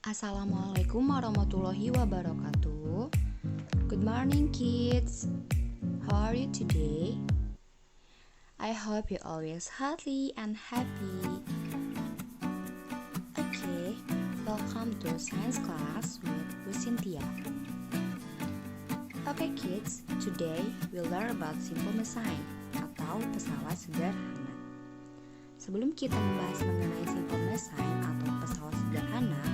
Assalamualaikum warahmatullahi wabarakatuh. Good morning, kids. How are you today? I hope you're always healthy and happy. Okay, welcome to science class with Bu Cynthia. Okay, kids, today we'll learn about simple machine atau pesawat sederhana. Sebelum kita membahas mengenai simple machine atau pesawat sederhana,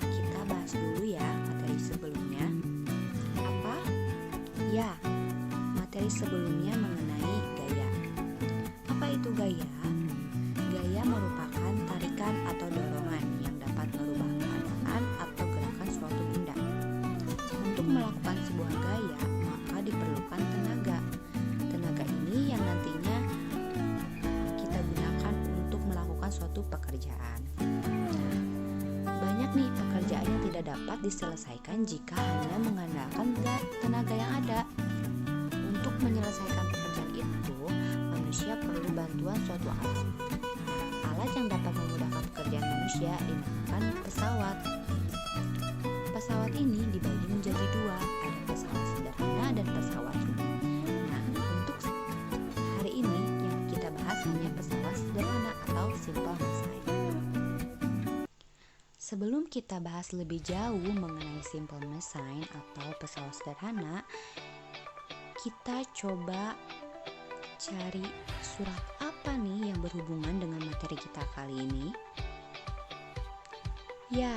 kita bahas dulu ya materi sebelumnya. Apa? Ya, materi sebelumnya mengenai gaya. Apa itu gaya? Gaya merupakan tarikan atau dorongan yang dapat merubah keadaan atau gerakan suatu benda. Untuk melakukan sebuah gaya, maka diperlukan tenaga. Tenaga ini yang nantinya kita gunakan untuk melakukan suatu pekerjaan. Banyak nih pekerjaan yang tidak dapat diselesaikan jika hanya mengandalkan tenaga yang ada. Untuk menyelesaikan pekerjaan itu, manusia perlu bantuan suatu alat. Alat yang dapat memudahkan pekerjaan manusia dinamakan pesawat. Pesawat ini dibagi menjadi dua, ada pesawat sederhana dan pesawat rumah. Nah, untuk hari ini yang kita bahas hanya pesawat sederhana atau simple machine. Sebelum kita bahas lebih jauh mengenai simple machine atau pesawat sederhana, kita coba cari surat apa nih yang berhubungan dengan materi kita kali ini. Ya,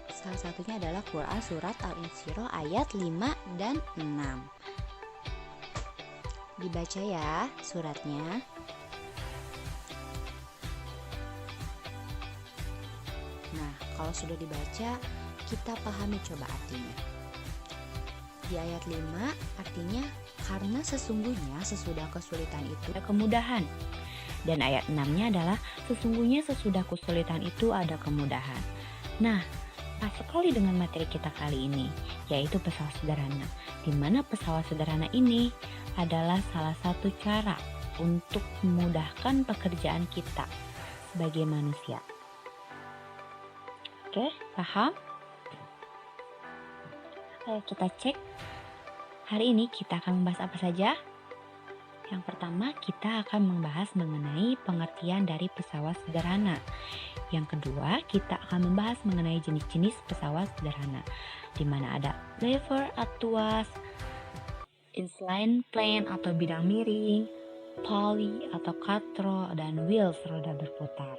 salah satunya adalah Quran surat Al-Insyirah ayat 5 dan 6. Dibaca ya suratnya. Nah, kalau sudah dibaca, kita pahami coba artinya. Di ayat 5 artinya karena sesungguhnya sesudah kesulitan itu ada kemudahan. Dan ayat 6-nya adalah sesungguhnya sesudah kesulitan itu ada kemudahan. Nah, pas sekali dengan materi kita kali ini, yaitu pesawat sederhana. Di mana pesawat sederhana ini adalah salah satu cara untuk memudahkan pekerjaan kita sebagai manusia. Oke, paham? Ayo kita cek. Hari ini kita akan membahas apa saja? Yang pertama, kita akan membahas mengenai pengertian dari pesawat sederhana. Yang kedua, kita akan membahas mengenai jenis-jenis pesawat sederhana, di mana ada lever atau tuas, incline plane atau bidang miring, pulley atau katrol, dan wheels roda berputar.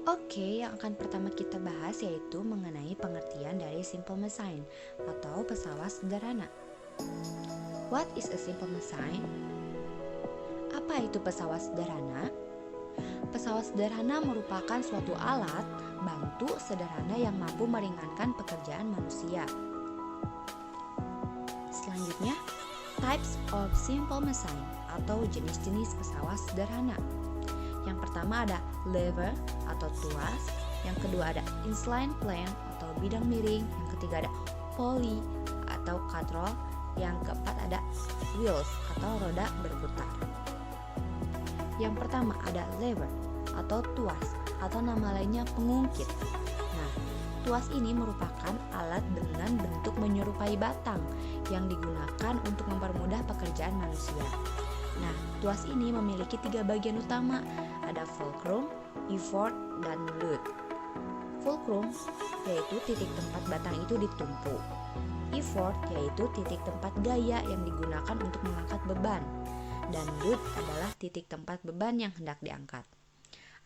Oke, yang akan pertama kita bahas yaitu mengenai pengertian dari simple machine atau pesawat sederhana. What is a simple machine? Apa itu pesawat sederhana? Pesawat sederhana merupakan suatu alat bantu sederhana yang mampu meringankan pekerjaan manusia. Selanjutnya, types of simple machine atau jenis-jenis pesawat sederhana. Yang pertama ada lever atau tuas, yang kedua ada incline plane atau bidang miring, yang ketiga ada pulley atau katrol, yang keempat ada wheels atau roda berputar. Yang pertama ada lever atau tuas atau nama lainnya pengungkit. Nah, tuas ini merupakan alat dengan bentuk menyerupai batang yang digunakan untuk mempermudah pekerjaan manusia. Nah, tuas ini memiliki 3 bagian utama, ada fulcrum, effort, dan load. Fulcrum yaitu titik tempat batang itu ditumpuk. Effort yaitu titik tempat gaya yang digunakan untuk mengangkat beban. Dan load adalah titik tempat beban yang hendak diangkat.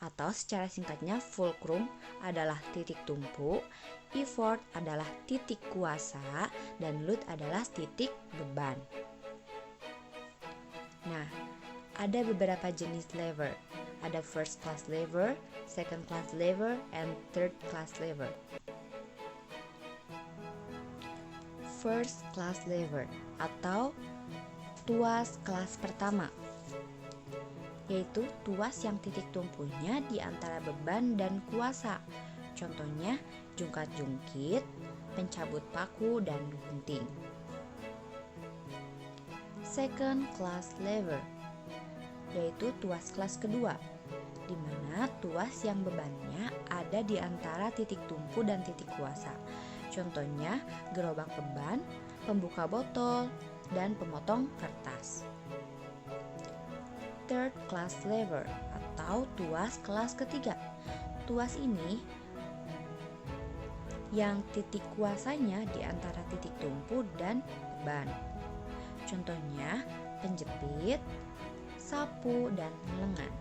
Atau secara singkatnya, fulcrum adalah titik tumpuk, effort adalah titik kuasa, dan load adalah titik beban. Nah, ada beberapa jenis lever. Ada first class lever, second class lever, and third class lever. First class lever atau tuas kelas pertama, yaitu tuas yang titik tumpunya di antara beban dan kuasa. Contohnya jungkat-jungkit, pencabut paku, dan gunting. Second class lever, yaitu tuas kelas kedua, di mana mana tuas yang bebannya ada di antara titik tumpu dan titik kuasa. Contohnya gerobak beban, pembuka botol, dan pemotong kertas. Third class lever atau tuas kelas ketiga. Tuas ini yang titik kuasanya di antara titik tumpu dan beban. Contohnya penjepit, sapu, dan lengan.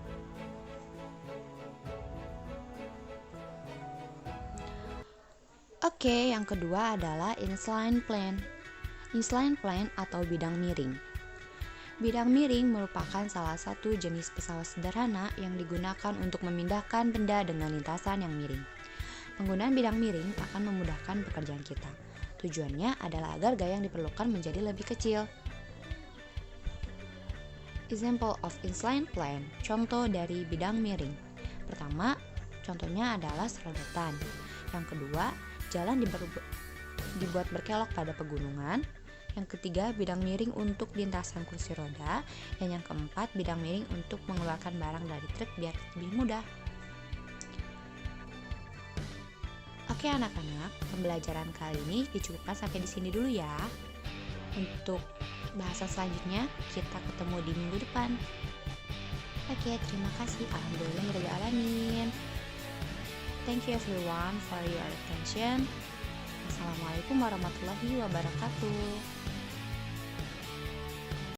Oke, yang kedua adalah incline plane. Incline plane atau bidang miring. Bidang miring merupakan salah satu jenis pesawat sederhana yang digunakan untuk memindahkan benda dengan lintasan yang miring. Penggunaan bidang miring akan memudahkan pekerjaan kita. Tujuannya adalah agar gaya yang diperlukan menjadi lebih kecil. Example of incline plane, contoh dari bidang miring. Pertama, contohnya adalah serodotan. Yang kedua, jalan dibuat berkelok pada pegunungan. Yang ketiga, bidang miring untuk lintasan kursi roda. Dan yang keempat, bidang miring untuk mengeluarkan barang dari truk biar lebih mudah. Oke anak-anak, pembelajaran kali ini dicukupkan sampai di sini dulu ya. Untuk bahasan selanjutnya kita ketemu di minggu depan. Oke, terima kasih. Alhamdulillahirrahmanirrahim. Thank you everyone for your attention. Assalamualaikum warahmatullahi wabarakatuh.